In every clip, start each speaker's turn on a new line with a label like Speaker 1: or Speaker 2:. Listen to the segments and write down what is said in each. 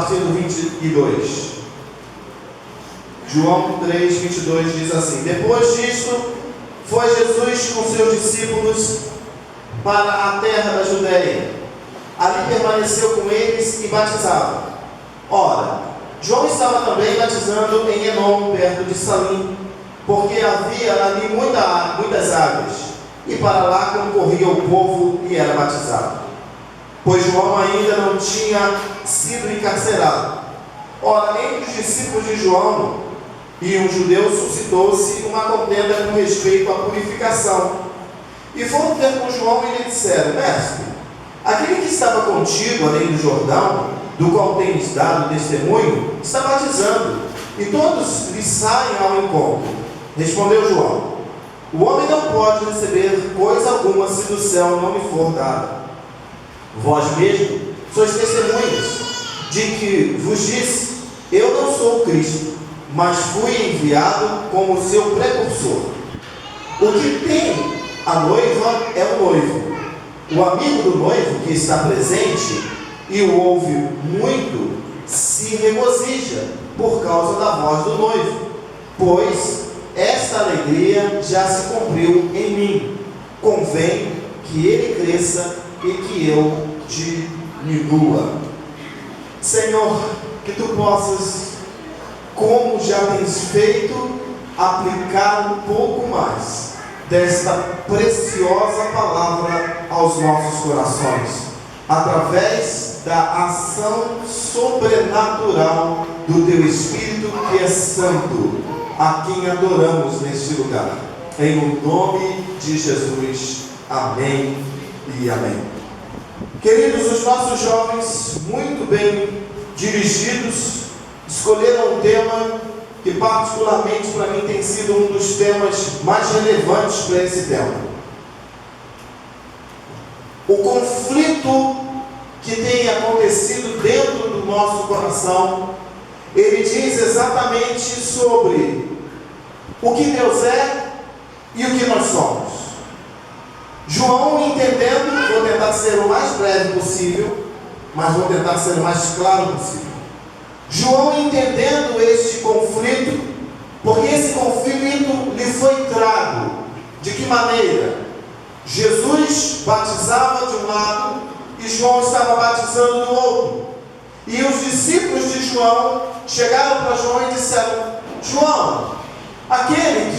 Speaker 1: Versículo 22. João 3, 22 diz assim: Depois disto, foi Jesus com seus discípulos para a terra da Judéia. Ali permaneceu com eles e batizava. Ora, João estava também batizando em Enom, perto de Salim, porque havia ali muitas águas, e para lá concorria o povo e era batizado, pois João ainda não tinha sido encarcerado. Ora, entre os discípulos de João e um judeu suscitou-se uma contenda com respeito à purificação. E foram ter com João e lhe disseram: Mestre, aquele que estava contigo além do Jordão, do qual tens dado testemunho, está batizando, e todos lhe saem ao encontro. Respondeu João: O homem não pode receber coisa alguma se do céu não lhe for dada. Vós mesmo sois testemunhas de que vos disse: Eu não sou o Cristo, mas fui enviado como seu precursor. O que tem a noiva é o noivo. O amigo do noivo que está presente e o ouve muito se regozija por causa da voz do noivo, pois esta alegria já se cumpriu em mim. Convém que ele cresça e que eu diminua. Senhor, que tu possas, como já tens feito, aplicar um pouco mais desta preciosa palavra aos nossos corações, através da ação sobrenatural do teu Espírito, que é santo, a quem adoramos neste lugar. Em o nome de Jesus. Amém e amém. Queridos, os nossos jovens, muito bem dirigidos, escolheram um tema que particularmente para mim tem sido um dos temas mais relevantes para esse tempo. O conflito que tem acontecido dentro do nosso coração, ele diz exatamente sobre o que Deus é e o que nós somos. João, entendendo, vou tentar ser o mais breve possível, mas vou tentar ser o mais claro possível. João, entendendo este conflito, porque esse conflito lhe foi trago. De que maneira? Jesus batizava de um lado e João estava batizando do outro. E os discípulos de João chegaram para João e disseram: João, aquele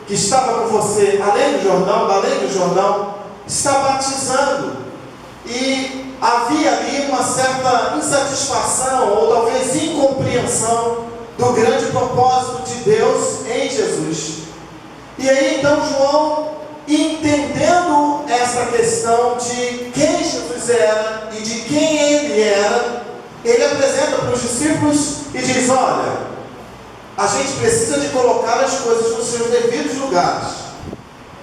Speaker 1: que estava com você além do Jordão, está batizando. E havia ali uma certa insatisfação, ou talvez incompreensão, do grande propósito de Deus em Jesus. E aí então João, entendendo essa questão de quem Jesus era e de quem ele era, ele apresenta para os discípulos e diz: olha, a gente precisa de colocar as coisas nos seus devidos lugares.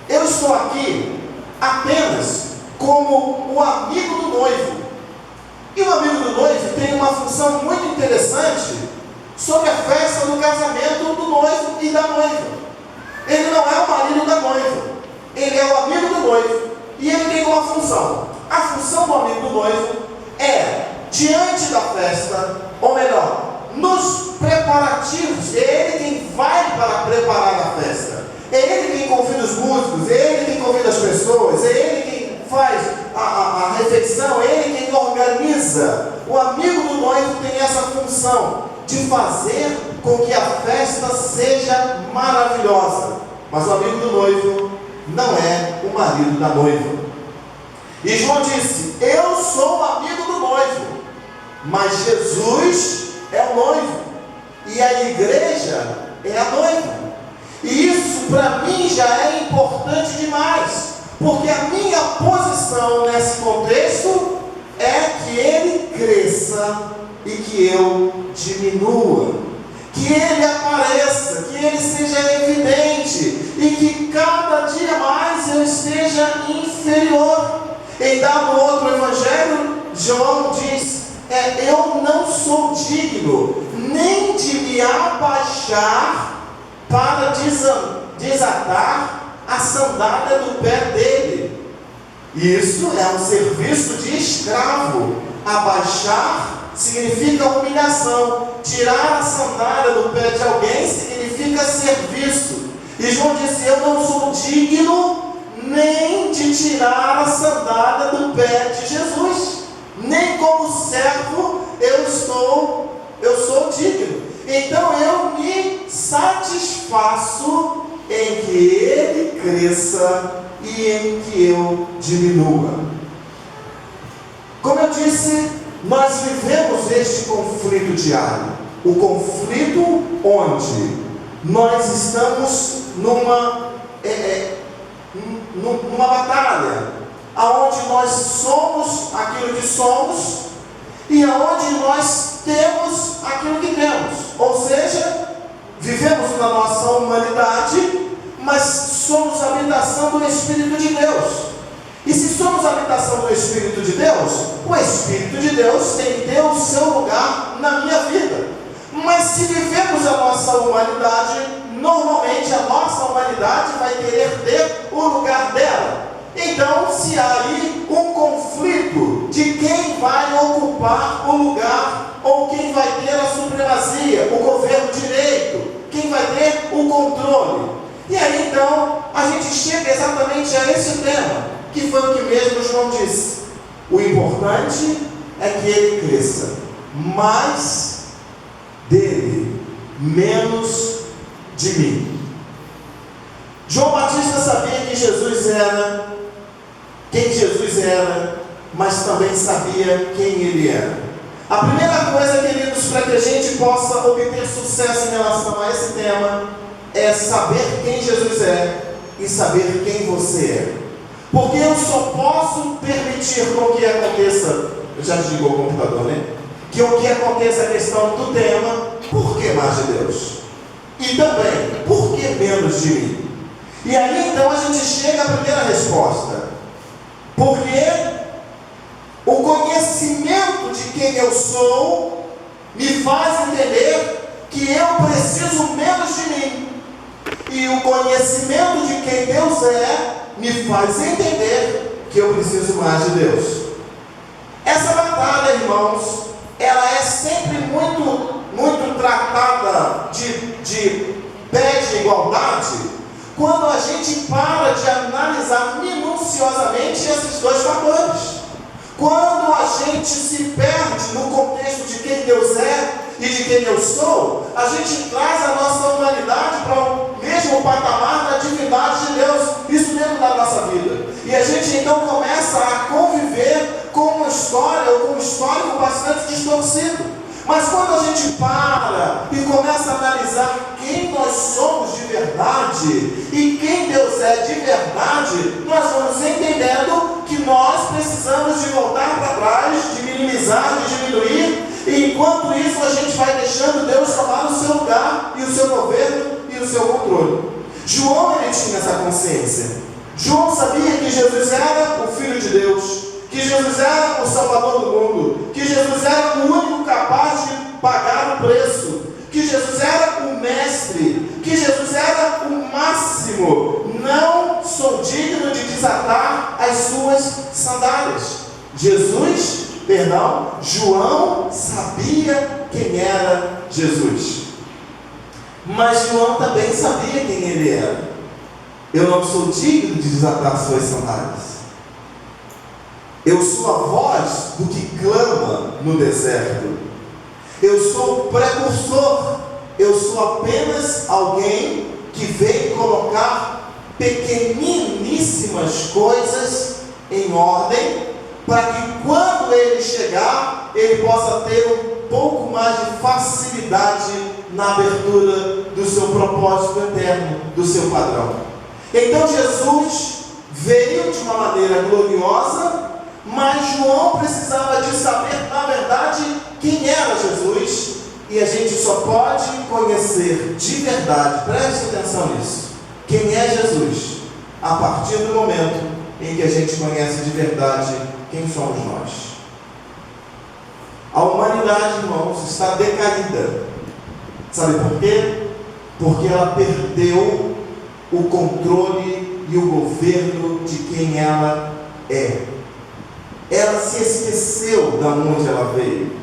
Speaker 1: Eu estou aqui apenas como o amigo do noivo. E o amigo do noivo tem uma função muito interessante sobre a festa do casamento do noivo e da noiva. Ele não é o marido da noiva, ele é o amigo do noivo, e ele tem uma função. A função do amigo do noivo é, diante da festa, ou melhor, nos preparativos, é ele quem vai para preparar a festa, é ele quem convida os músicos, é ele quem convida as pessoas, é ele quem faz a refeição, é ele quem organiza. O amigo do noivo tem essa função de fazer com que a festa seja maravilhosa. Mas o amigo do noivo não é o marido da noiva. E João disse: eu sou o amigo do noivo, mas Jesus é o noivo, e a igreja é a noiva. E isso para mim já é importante demais, porque a minha posição nesse contexto é que ele cresça e que eu diminua, que ele apareça, que ele seja evidente, e que cada dia mais eu esteja inferior. Em dado outro evangelho, João diz: eu não sou digno nem de me abaixar para desatar a sandália do pé dele. Isso é um serviço de escravo, abaixar significa humilhação. Tirar a sandália do pé de alguém significa serviço. E João disse: eu não sou digno nem de tirar a sandália do pé de Jesus, nem como servo eu sou digno. Então eu me satisfaço em que Ele cresça e em que eu diminua. Como eu disse, nós vivemos este conflito diário. O conflito onde nós estamos numa batalha, aonde nós somos aquilo que somos e aonde nós temos aquilo que temos. Ou seja, vivemos na nossa humanidade, mas somos a habitação do Espírito de Deus. E se somos a habitação do Espírito de Deus, o Espírito de Deus tem que ter o seu lugar na minha vida. Mas se vivemos a nossa humanidade, normalmente a nossa humanidade vai querer ter o lugar dela. Então, se há aí um conflito de quem vai ocupar o lugar, ou quem vai ter a supremacia, o governo direito, quem vai ter o controle. E aí então, a gente chega exatamente a esse tema, que foi o que mesmo João disse: o importante é que ele cresça, mais dele, menos de mim. João Batista sabia que Jesus era quem Jesus era, mas também sabia quem ele era. A primeira coisa, queridos, para que a gente possa obter sucesso em relação a esse tema, é saber quem Jesus é e saber quem você é. Porque eu só posso permitir com que aconteça, eu já desligou o computador, né? Que o que aconteça a questão do tema, por que mais de Deus? E também, por que menos de mim? E aí então a gente chega à primeira resposta. Porque o conhecimento de quem eu sou me faz entender que eu preciso menos de mim. E o conhecimento de quem Deus é me faz entender que eu preciso mais de Deus. Essa batalha, irmãos, ela é sempre muito tratada de pé de igualdade, quando a gente para de analisar minuciosamente esses dois fatores. Quando a gente se perde no contexto de quem Deus é e de quem eu sou, a gente traz a nossa humanidade para o mesmo patamar da divindade de Deus, isso dentro da nossa vida. E a gente então começa a conviver com uma história ou com um histórico bastante distorcido. Mas quando a gente para e começa a analisar quem nós somos de verdade e quem Deus é de verdade, nós vamos entendendo que nós precisamos de voltar para trás, de minimizar, de diminuir, e enquanto isso a gente vai deixando Deus tomar o seu lugar e o seu governo e o seu controle. João, ele tinha essa consciência. João sabia que Jesus era o Filho de Deus, que Jesus era o Salvador do mundo, que Jesus era o único capaz de pagar o preço, que Jesus era o Mestre, que Jesus era o máximo. Não sou digno de desatar as suas sandálias. João sabia quem era Jesus. Mas João também sabia quem ele era. Eu não sou digno de desatar as suas sandálias. Eu sou a voz do que clama no deserto. Eu sou o precursor. Eu sou apenas alguém que veio colocar pequeniníssimas coisas em ordem, para que quando ele chegar, ele possa ter um pouco mais de facilidade na abertura do seu propósito eterno, do seu padrão. Então Jesus veio de uma maneira gloriosa, mas João precisava de saber, na verdade, quem era Jesus. E a gente só pode conhecer de verdade, preste atenção nisso, quem é Jesus, a partir do momento em que a gente conhece de verdade quem somos nós. A humanidade, irmãos, está decaída. Sabe por quê? Porque ela perdeu o controle e o governo de quem ela é. Ela se esqueceu de onde ela veio.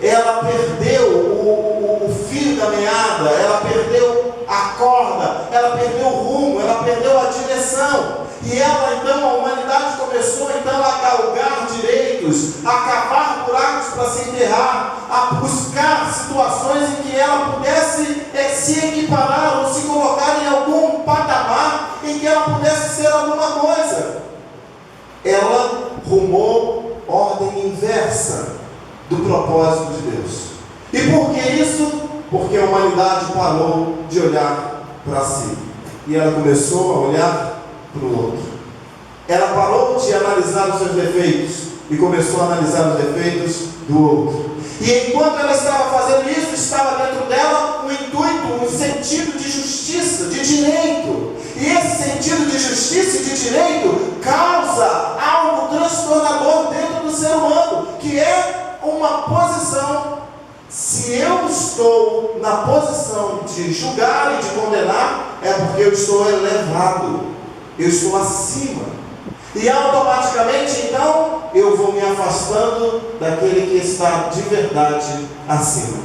Speaker 1: ela perdeu o fio da meada, ela perdeu a corda, ela perdeu o rumo, ela perdeu a direção. E ela então, a humanidade começou então a galgar direitos, a cavar buracos para se enterrar, a buscar situações em que ela pudesse se equiparar ou se colocar em algum patamar em que ela pudesse ser alguma coisa. Ela rumou ordem inversa do propósito de Deus. E por que isso? Porque a humanidade parou de olhar para si e ela começou a olhar para o outro. Ela parou de analisar os seus defeitos e começou a analisar os defeitos do outro. E enquanto ela estava fazendo isso, estava dentro dela um intuito, um sentido de justiça, de direito. E esse sentido de justiça e de direito causa algo transtornador dentro do ser humano, que é uma posição. Se eu estou na posição de julgar e de condenar, é porque eu estou elevado, eu estou acima. E automaticamente, então, eu vou me afastando daquele que está de verdade acima.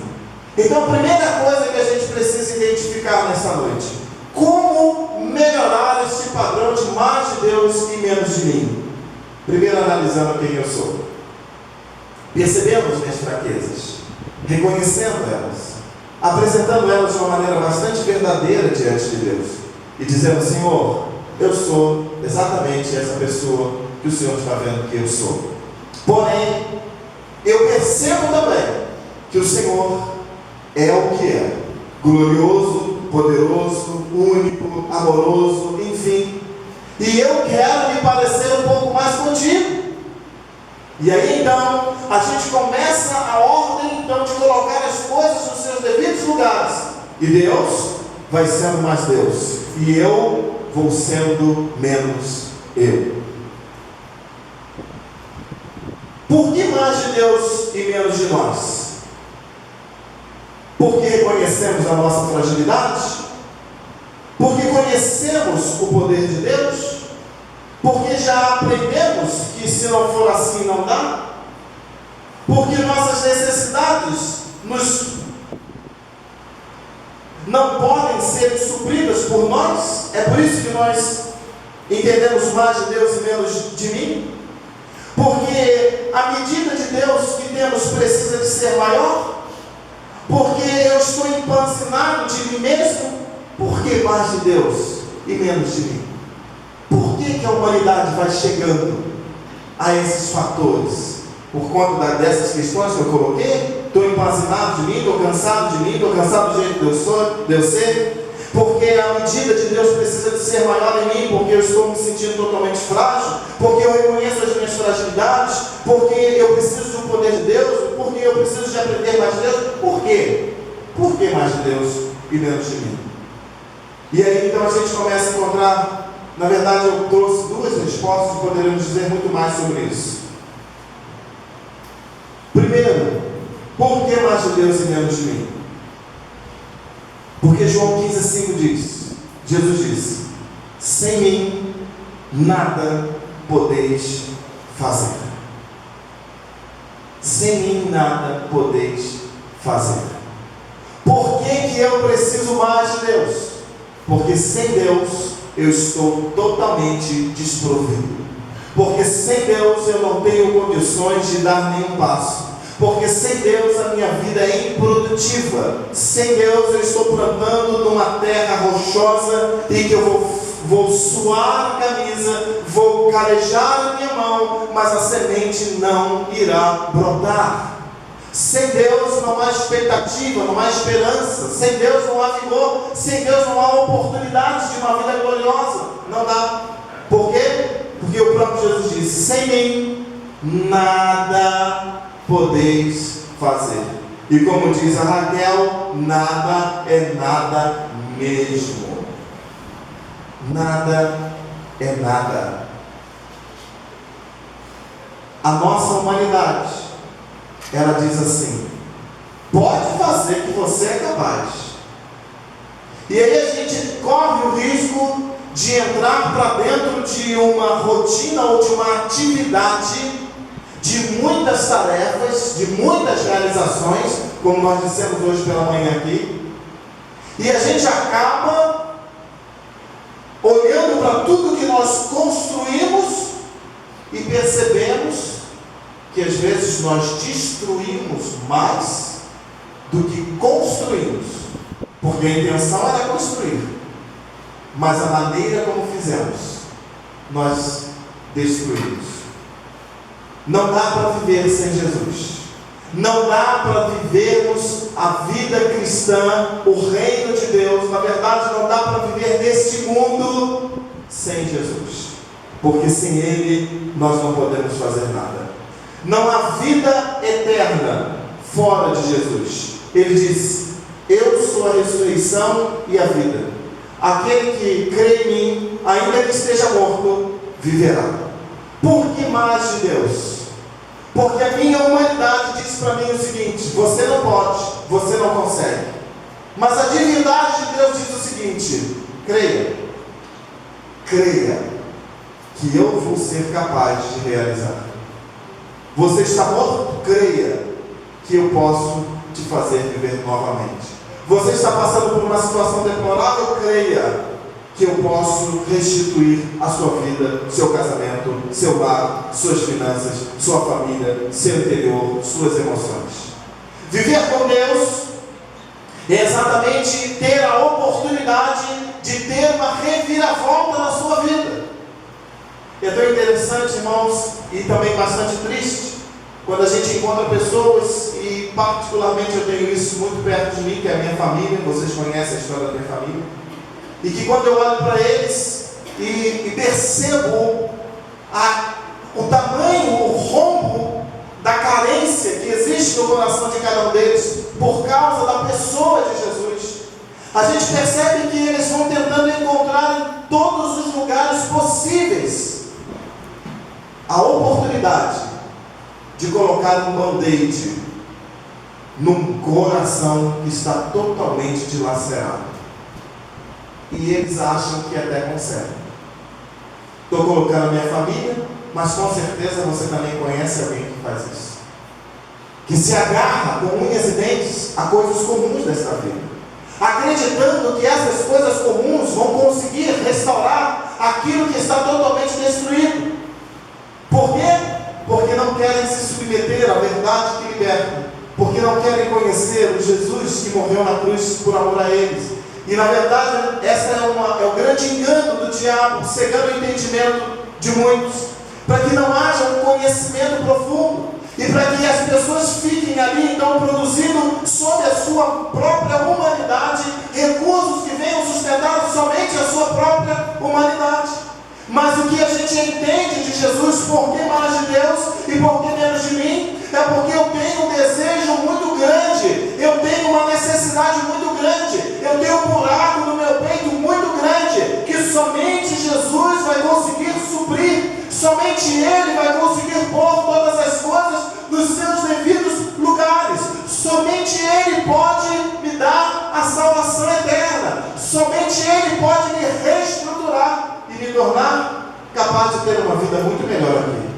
Speaker 1: Então, a primeira coisa que a gente precisa identificar nessa noite: como melhorar este padrão de mais de Deus e menos de mim? Primeiro, analisando quem eu sou. Percebemos minhas fraquezas, reconhecendo elas, apresentando elas de uma maneira bastante verdadeira diante de Deus e dizendo: Senhor, eu sou exatamente essa pessoa que o Senhor está vendo que eu sou. Porém, eu percebo também que o Senhor é o que é: glorioso, poderoso, único, amoroso, enfim. E eu quero me parecer um pouco mais contigo. E aí então, a gente começa a ordem então de colocar as coisas nos seus devidos lugares. E Deus vai sendo mais Deus. E eu vou sendo menos eu. Por que mais de Deus e menos de nós? Porque reconhecemos a nossa fragilidade? Porque conhecemos o poder de Deus? Porque já aprendemos que se não for assim não dá? Porque nossas necessidades não podem ser supridas por nós? É por isso que nós entendemos mais de Deus e menos de mim? Porque a medida de Deus que temos precisa de ser maior? Porque eu estou empancinado de mim mesmo? Por que mais de Deus e menos de mim? Por que a humanidade vai chegando a esses fatores? Por conta dessas questões que eu coloquei? Estou empancinado de mim, estou cansado de mim, estou cansado do jeito de eu ser? Porque a medida de Deus precisa de ser maior em mim, porque eu estou me sentindo totalmente frágil, porque eu reconheço as minhas fragilidades, porque eu preciso do poder de Deus, porque eu preciso de aprender mais de Deus. Por quê? Por que mais de Deus e menos de mim? E aí então a gente começa a encontrar, na verdade eu trouxe duas respostas e poderíamos dizer muito mais sobre isso. Primeiro, por que mais de Deus e menos de mim? Porque João 15,5 diz, Jesus disse: sem mim nada podeis fazer. Sem mim nada podeis fazer. Por que eu preciso mais de Deus? Porque sem Deus eu estou totalmente desprovido. Porque sem Deus eu não tenho condições de dar nenhum passo. Porque sem Deus a minha vida é improdutiva. Sem Deus eu estou plantando numa terra rochosa e que eu vou suar a camisa, vou carejar a minha mão, mas a semente não irá brotar. Sem Deus não há expectativa, não há esperança. Sem Deus não há vigor. Sem Deus não há oportunidades de uma vida gloriosa. Não dá. Por quê? Porque o próprio Jesus disse: sem mim nada podeis fazer. E como diz a Raquel, nada é nada mesmo. Nada é nada. A nossa humanidade, ela diz assim: pode fazer que você é capaz. E aí a gente corre o risco de entrar para dentro de uma rotina ou de uma atividade de muitas tarefas, de muitas realizações, como nós dissemos hoje pela manhã aqui, e a gente acaba olhando para tudo que nós construímos e percebemos que às vezes nós destruímos mais do que construímos, porque a intenção era construir, mas a maneira como fizemos, nós destruímos. Não dá para viver sem Jesus. Não dá para vivermos a vida cristã, o reino de Deus. Na verdade, não dá para viver neste mundo sem Jesus, porque sem Ele nós não podemos fazer nada. Não há vida eterna fora de Jesus. Ele diz: eu sou a ressurreição e a vida. Aquele que crê em mim, ainda que esteja morto, viverá. Por que mais de Deus? Porque a minha humanidade diz para mim o seguinte: você não pode, você não consegue. Mas a divindade de Deus diz o seguinte: creia que eu vou ser capaz de realizar. Você está morto? Creia que eu posso te fazer viver novamente. Você está passando por uma situação deplorável? Creia que eu posso restituir a sua vida, seu casamento, seu lar, suas finanças, sua família, seu interior, suas emoções. Viver com Deus é exatamente ter a oportunidade de ter uma reviravolta na sua vida. É tão interessante, irmãos, e também bastante triste, quando a gente encontra pessoas, e particularmente eu tenho isso muito perto de mim, que é a minha família. Vocês conhecem a história da minha família. E que quando eu olho para eles e percebo o tamanho, o rombo da carência que existe no coração de cada um deles, por causa da pessoa de Jesus, a gente percebe que eles vão tentando encontrar em todos os lugares possíveis a oportunidade de colocar um band-aid num coração que está totalmente dilacerado. E eles acham que até conseguem. Estou colocando a minha família, mas com certeza você também conhece alguém que faz isso, que se agarra com unhas e dentes a coisas comuns desta vida, acreditando que essas coisas comuns vão conseguir restaurar aquilo que está totalmente destruído. Por quê? Porque não querem se submeter à verdade que liberta, porque não querem conhecer o Jesus que morreu na cruz por amor a eles. E na verdade, essa é o grande engano do diabo, cegando o entendimento de muitos, para que não haja um conhecimento profundo, e para que as pessoas fiquem ali então produzindo sob a sua própria humanidade recursos que venham sustentar somente a sua própria humanidade. Mas o que a gente entende de Jesus, por que mais de Deus e por que menos de mim, é porque eu tenho um desejo muito grande, eu tenho uma necessidade muito grande, eu tenho um buraco no meu peito muito grande, que somente Jesus vai conseguir suprir, somente Ele vai conseguir pôr todas as coisas nos seus devidos lugares, somente Ele pode me dar a salvação eterna, somente Ele pode me reestruturar e me tornar capaz de ter uma vida muito melhor aqui.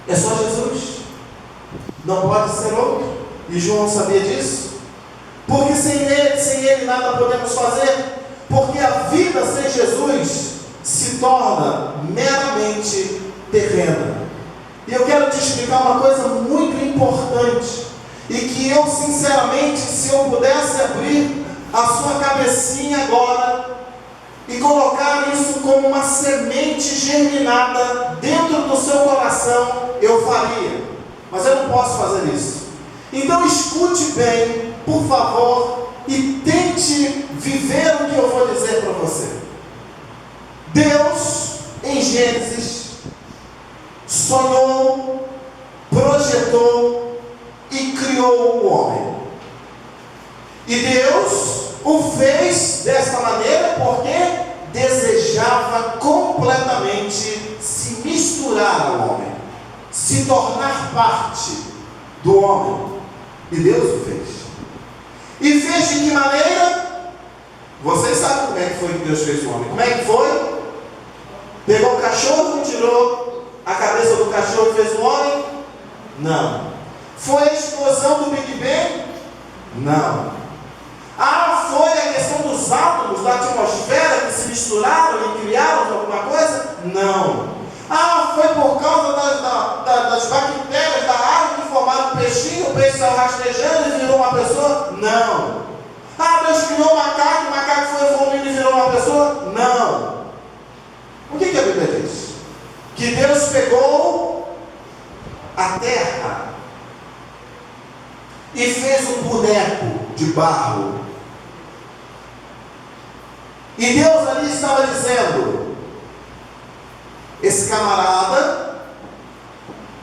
Speaker 1: É só Jesus, não pode ser outro. E João sabia disso, porque sem ele nada podemos fazer, porque a vida sem Jesus se torna meramente terrena. E eu quero te explicar uma coisa muito importante, e que eu sinceramente, se eu pudesse abrir a sua cabecinha agora e colocar isso como uma semente germinada dentro do seu coração, eu faria, mas eu não posso fazer isso. Então escute bem, por favor, e tente viver o que eu vou dizer para você. Deus, em Gênesis, sonhou, projetou e criou o homem. E Deus o fez desta maneira porque desejava completamente se misturar ao homem, se tornar parte do homem. E Deus o fez. E fez de que maneira? Vocês sabem como é que foi que Deus fez o homem. Como é que foi? Pegou o cachorro e tirou a cabeça do cachorro que fez o homem? Não. Foi a explosão do Big Bang? Não. Ah, foi a questão dos átomos da atmosfera que se misturaram e criaram alguma coisa? Não. Ah, foi por causa das bactérias da água que formaram um peixinho, o peixe saiu rastejando e virou uma pessoa? Não. Ah, Deus criou um macaco, o macaco foi evoluindo e virou uma pessoa? Não. O que a Bíblia diz? Que Deus pegou a terra e fez um boneco de barro. E Deus ali estava dizendo: esse camarada,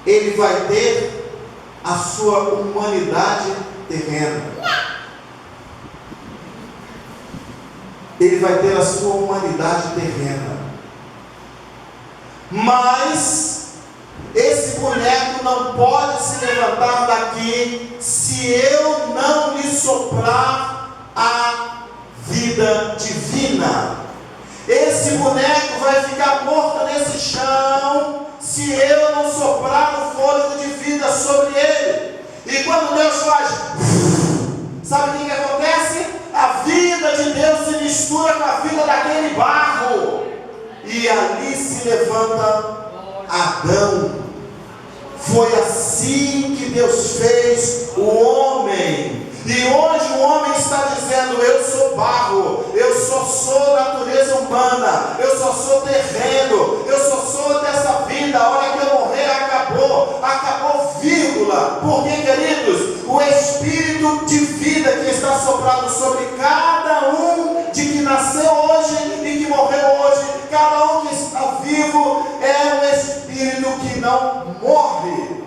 Speaker 1: ele vai ter a sua humanidade terrena. Ele vai ter a sua humanidade terrena. Mas esse boneco não pode se levantar daqui se eu não lhe soprar a vida divina. Esse boneco vai ficar morto nesse chão se eu não soprar o fôlego de vida sobre ele. E quando Deus faz, sabe o que acontece? A vida de Deus se mistura com a vida daquele barro, e ali se levanta Adão. Foi assim que Deus fez o homem. E hoje o homem está dizendo: eu sou barro, eu só sou natureza humana, eu só sou terreno, eu só sou dessa vida. A hora que eu morrer acabou, vírgula. Porque, queridos, o Espírito de vida que está soprado sobre cada um de que nasceu hoje e que morreu hoje, cada um que está vivo, é um Espírito que não morre.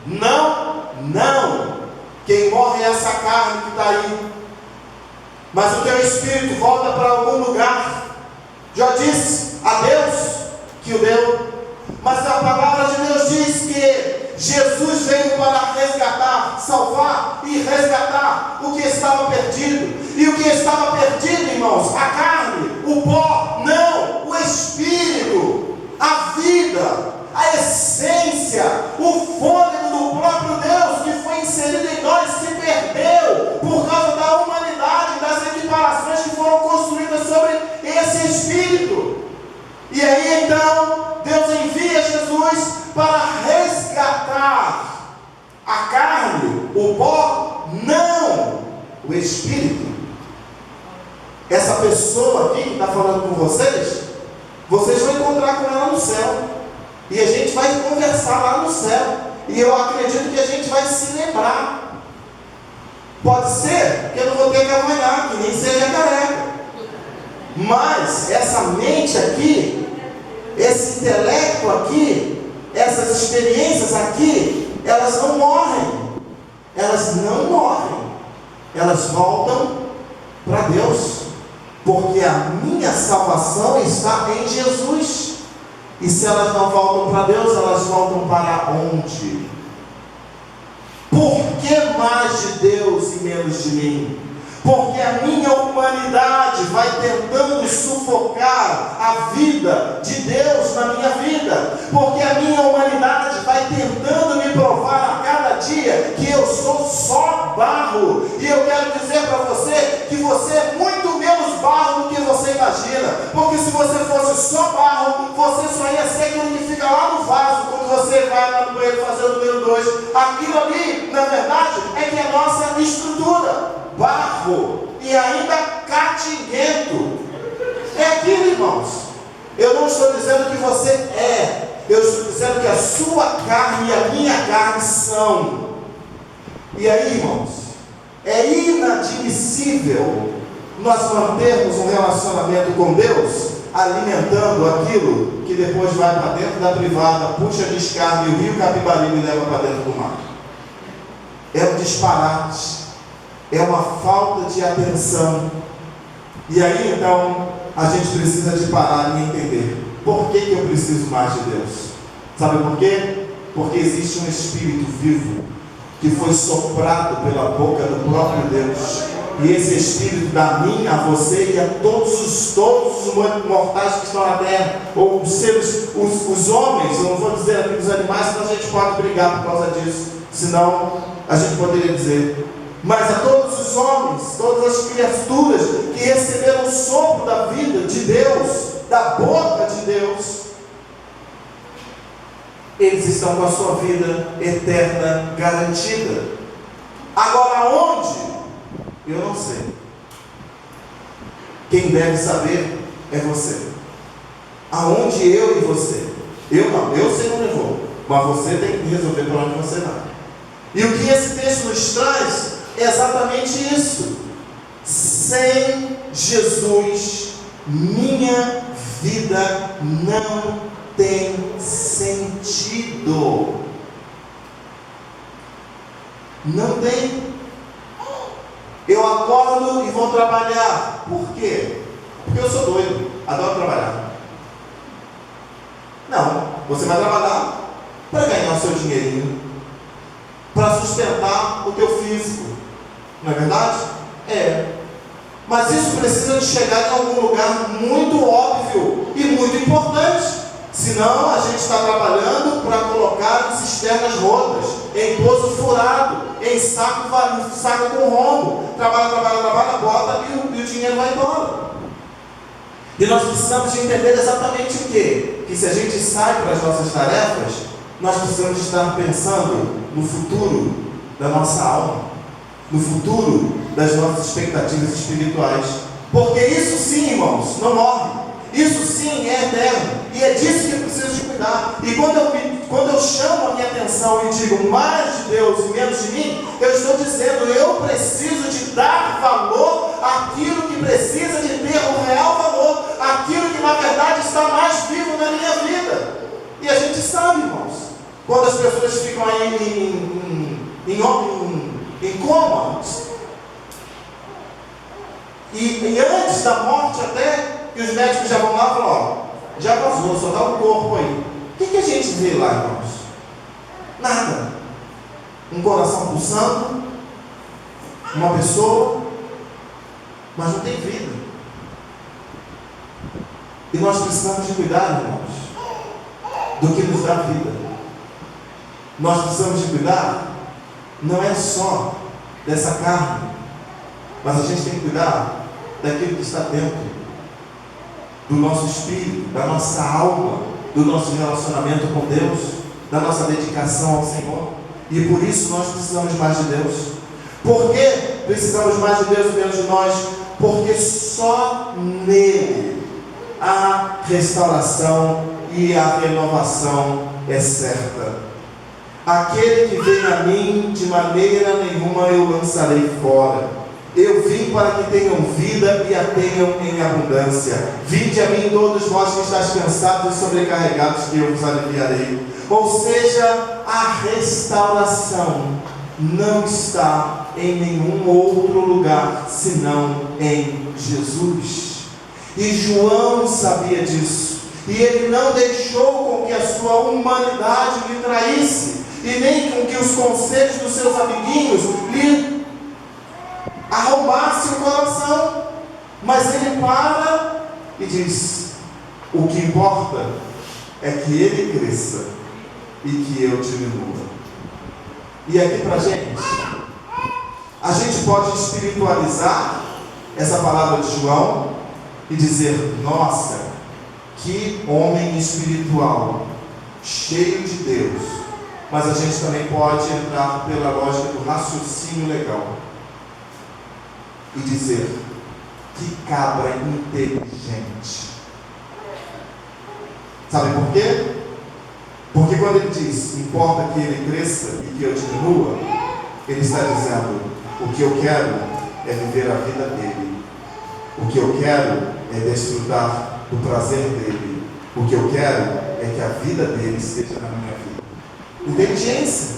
Speaker 1: Não. Quem morre é essa carne que está aí. Mas o teu espírito volta para algum lugar. Já disse a Deus que o deu. Mas a palavra de Deus diz que Jesus veio para resgatar, salvar e resgatar o que estava perdido. E o que estava perdido, irmãos? A carne, o pó, não, o espírito, a vida, a essência, o fôlego do próprio Deus que foi inserido em nós, se perdeu por causa da humanidade, das equiparações que foram construídas sobre esse Espírito. E aí então Deus envia Jesus para resgatar a carne, o pó, não, o Espírito. Essa pessoa aqui que está falando com vocês vão encontrar com ela no céu. E a gente vai conversar lá no céu. E eu acredito que a gente vai se lembrar. Pode ser que eu não vou ter que amanhar, que nem seja careca. Mas essa mente aqui, esse intelecto aqui, essas experiências aqui, elas não morrem. Elas não morrem. Elas voltam para Deus. Porque a minha salvação está em Jesus. E se elas não voltam para Deus, elas voltam para onde? Por que mais de Deus e menos de mim? Porque a minha humanidade vai tentando sufocar a vida de Deus na minha vida. Porque a minha humanidade vai tentando me provar a cada dia que eu sou só barro. E eu quero dizer para você que você é muito menos barro do que você imagina. Porque se você fosse só barro, você só ia ser aquele que fica lá no vaso quando você vai lá no banheiro fazer o número 2. Aquilo ali, na verdade, é que é a nossa estrutura. Barro e ainda catinguento. É aquilo, irmãos. Eu não estou dizendo que você é, eu estou dizendo que a sua carne e a minha carne são. E aí, irmãos, é inadmissível nós mantermos um relacionamento com Deus alimentando aquilo que depois vai para dentro da privada, puxa a descarga e o rio Capibari me leva para dentro do mar. É um disparate. É uma falta de atenção. E aí então a gente precisa de parar e entender por que eu preciso mais de Deus. Sabe por quê? Porque existe um Espírito vivo que foi soprado pela boca do próprio Deus E esse Espírito dá a mim, a você e a todos os mortais que estão na terra, ou os seres, os homens, eu não vou dizer aqui os animais, senão a gente pode brigar por causa disso, senão a gente poderia dizer, mas a todos os homens, todas as criaturas que receberam o sopro da vida de Deus, da boca de Deus, eles estão com a sua vida eterna garantida. Agora aonde? Eu não sei. Quem deve saber é você. Aonde eu e você? Eu não, eu sei onde eu vou, mas você tem que resolver para onde você vai. E o que esse texto nos traz é exatamente isso. Sem Jesus, minha vida não tem sentido. Não tem. Eu acordo e vou trabalhar. Por quê? Porque eu sou doido, adoro trabalhar. Não, você vai trabalhar para ganhar o seu dinheirinho, para sustentar o teu físico. Não é verdade? É. Mas isso precisa de chegar em algum lugar muito óbvio e muito importante. Senão a gente está trabalhando para colocar em cisternas rotas, em poço furado, em saco com rombo. Trabalha, bota e o dinheiro vai embora. E nós precisamos de entender exatamente o quê? Que se a gente sai para as nossas tarefas, nós precisamos estar pensando no futuro da nossa alma, no futuro das nossas expectativas espirituais. Porque isso sim, irmãos, não morre. Isso sim é eterno. E é disso que eu preciso de cuidar. E quando eu chamo a minha atenção e digo mais de Deus e menos de mim, eu estou dizendo, eu preciso de dar valor àquilo que precisa de ter o real valor, aquilo que na verdade está mais vivo na minha vida. E a gente sabe, irmãos, quando as pessoas ficam aí em coma, e antes da morte até, que os médicos já vão lá e falam, ó, já passou, só está o corpo aí. O que a gente vê lá, irmãos? Nada. Um coração pulsando, uma pessoa, mas não tem vida. E nós precisamos de cuidar, irmãos, do que nos dá vida. Nós precisamos de cuidar, não é só dessa carne, mas a gente tem que cuidar daquilo que está dentro do nosso espírito, da nossa alma, do nosso relacionamento com Deus, da nossa dedicação ao Senhor. E por isso nós precisamos mais de Deus. Por que precisamos mais de Deus e menos de nós? Porque só nele a restauração e a renovação é certa. Aquele que vem a mim, de maneira nenhuma eu lançarei fora. Eu vim para que tenham vida e a tenham em abundância. Vinde a mim todos vós que estáis cansados e sobrecarregados, que eu vos aliviarei. Ou seja, a restauração não está em nenhum outro lugar, senão em Jesus. E João sabia disso. E ele não deixou com que a sua humanidade lhe traísse, e nem com que os conselhos dos seus amiguinhos lhe arrombasse o coração, mas ele para e diz: o que importa é que ele cresça e que eu diminua. E aqui para a gente pode espiritualizar essa palavra de João e dizer: nossa, que homem espiritual, cheio de Deus. Mas a gente também pode entrar pela lógica do raciocínio legal e dizer: que cabra inteligente. Sabe por quê? Porque quando ele diz, importa que ele cresça e que eu diminua, ele está dizendo, o que eu quero é viver a vida dele. O que eu quero é desfrutar do prazer dele. O que eu quero é que a vida dele esteja na minha vida. Inteligência.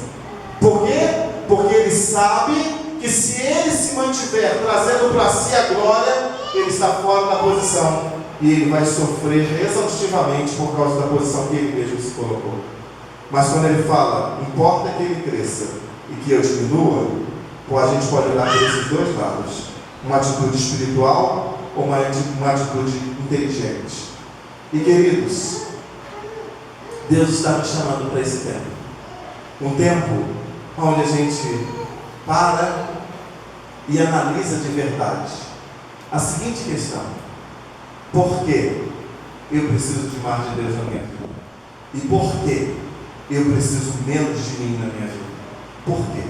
Speaker 1: Por quê? Porque ele sabe que se ele se mantiver trazendo para si a glória, ele está fora da posição e ele vai sofrer exaustivamente por causa da posição que ele mesmo se colocou. Mas quando ele fala, importa que ele cresça e que eu diminua, a gente pode olhar por esses dois lados. Uma atitude espiritual ou uma atitude inteligente? E queridos, Deus está nos chamando para esse tempo. Um tempo onde a gente para e analisa de verdade a seguinte questão: por que eu preciso de mais de Deus na minha vida? E por que eu preciso menos de mim na minha vida? Por quê?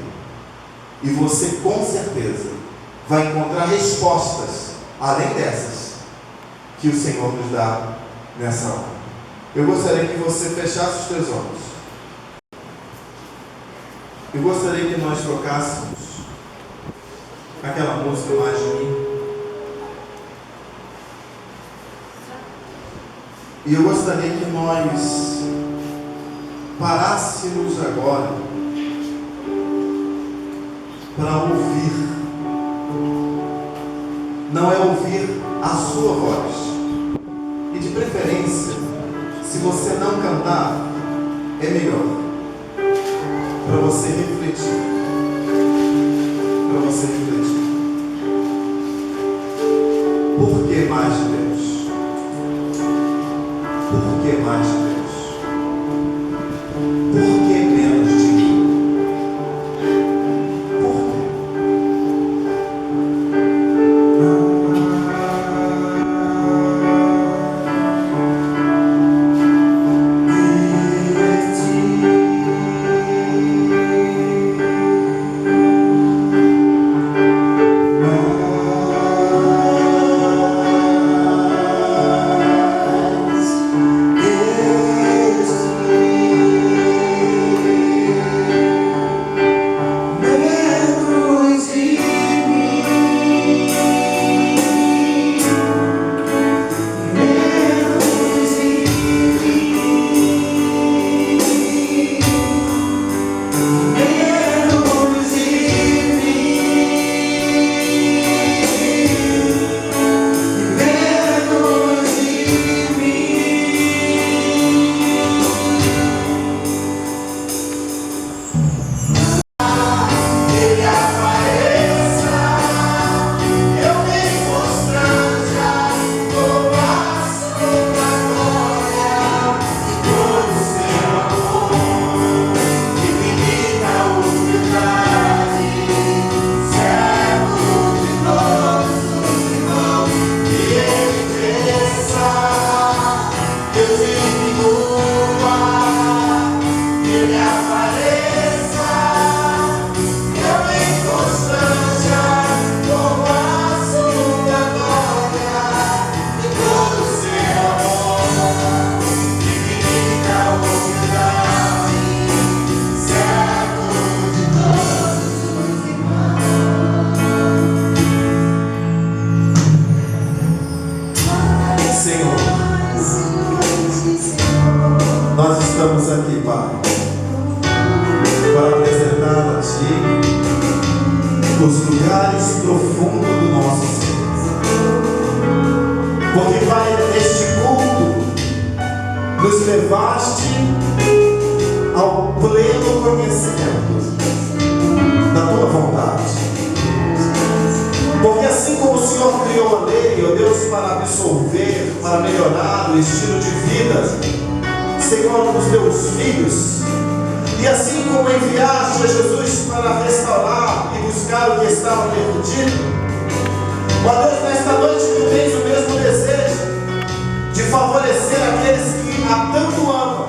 Speaker 1: E você com certeza vai encontrar respostas além dessas que o Senhor nos dá nessa hora. Eu gostaria que você fechasse os teus olhos. Eu gostaria que nós trocássemos aquela música Mais de Mim. E eu gostaria que nós parássemos agora para ouvir. Não é ouvir a sua voz. E de preferência, se você não cantar, é melhor. Para você refletir. Para você refletir. Por que mais de Deus? Por que mais de Deus? Por que menos de mim? Por quê? Nós estamos aqui, Pai, para apresentar a Ti os lugares profundos do nosso ser. Porque, Pai, neste culto, nos levaste ao pleno conhecimento da Tua vontade. Porque assim como o Senhor criou a lei, ó Deus, para absolver, para melhorar o estilo de vida, Senhor, dos teus filhos, e assim como enviaste a Jesus para restaurar e buscar o que estava perdido, ó Deus, nesta noite tu tens o mesmo desejo de favorecer aqueles que a tanto amam.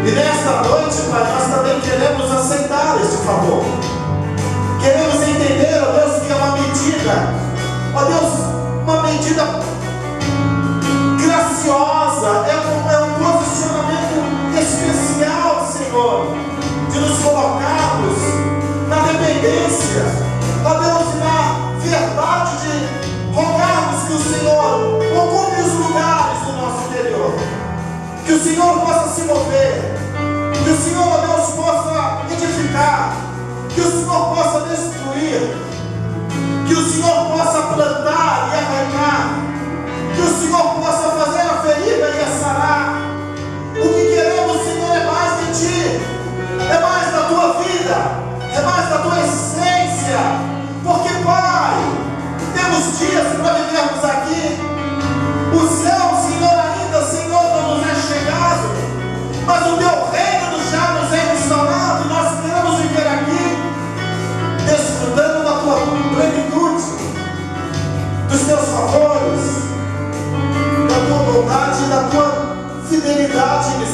Speaker 1: E nesta noite, Pai, nós também queremos aceitar este favor. Queremos entender, ó Deus, que é uma medida, ó Deus, uma medida graciosa, é um posicionamento especial, Senhor, de nos colocarmos na dependência, ó Deus, na verdade de rogarmos que o Senhor ocupe os lugares do nosso interior, que o Senhor possa se mover, que o Senhor, ó Deus, possa edificar, que o Senhor possa destruir, que o Senhor possa plantar e arrancar, que o Senhor possa fazer a ferida e a sarar. O que queremos, Senhor, é mais de Ti, é mais da Tua vida, é mais da Tua essência, porque, Pai,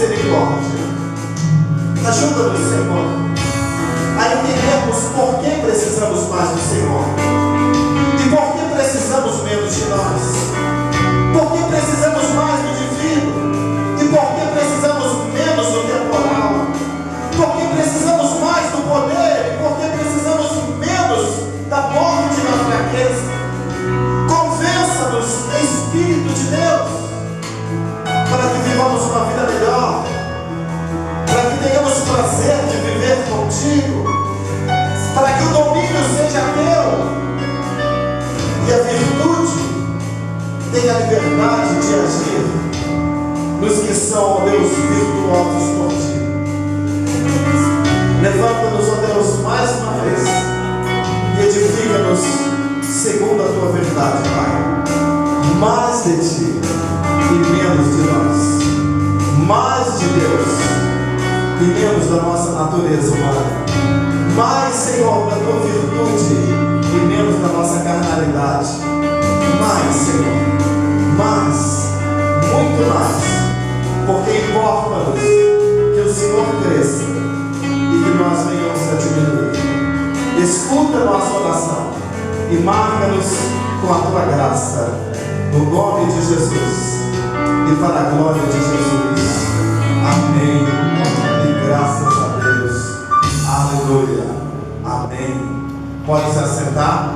Speaker 1: misericórdia. Ajuda-nos, Senhor, a entendermos por que precisamos mais do Senhor e por que precisamos menos de nós, por que precisamos mais do divino e por que precisamos menos do temporal, por que precisamos mais do poder e por que precisamos menos da morte na fraqueza. Convença-nos, Espírito de Deus, para que vivamos uma vida melhor, para que tenhamos o prazer de viver contigo, para que o domínio seja teu e a virtude tenha a liberdade de agir nos que são, ó Deus, virtuosos por ti. Levanta-nos, ó Deus, mais uma vez e edifica-nos segundo a tua verdade, Pai. Mais de ti e menos de nós, mais de Deus e menos da nossa natureza humana, mais, Senhor, da tua virtude e menos da nossa carnalidade, mais, Senhor, mais, muito mais, porque importa-nos que o Senhor cresça e que nós venhamos a diminuir. Escuta a nossa oração e marca-nos com a tua graça, no nome de Jesus e para a glória de Jesus. Amém. E graças a Deus. Aleluia. Amém. Pode se assentar.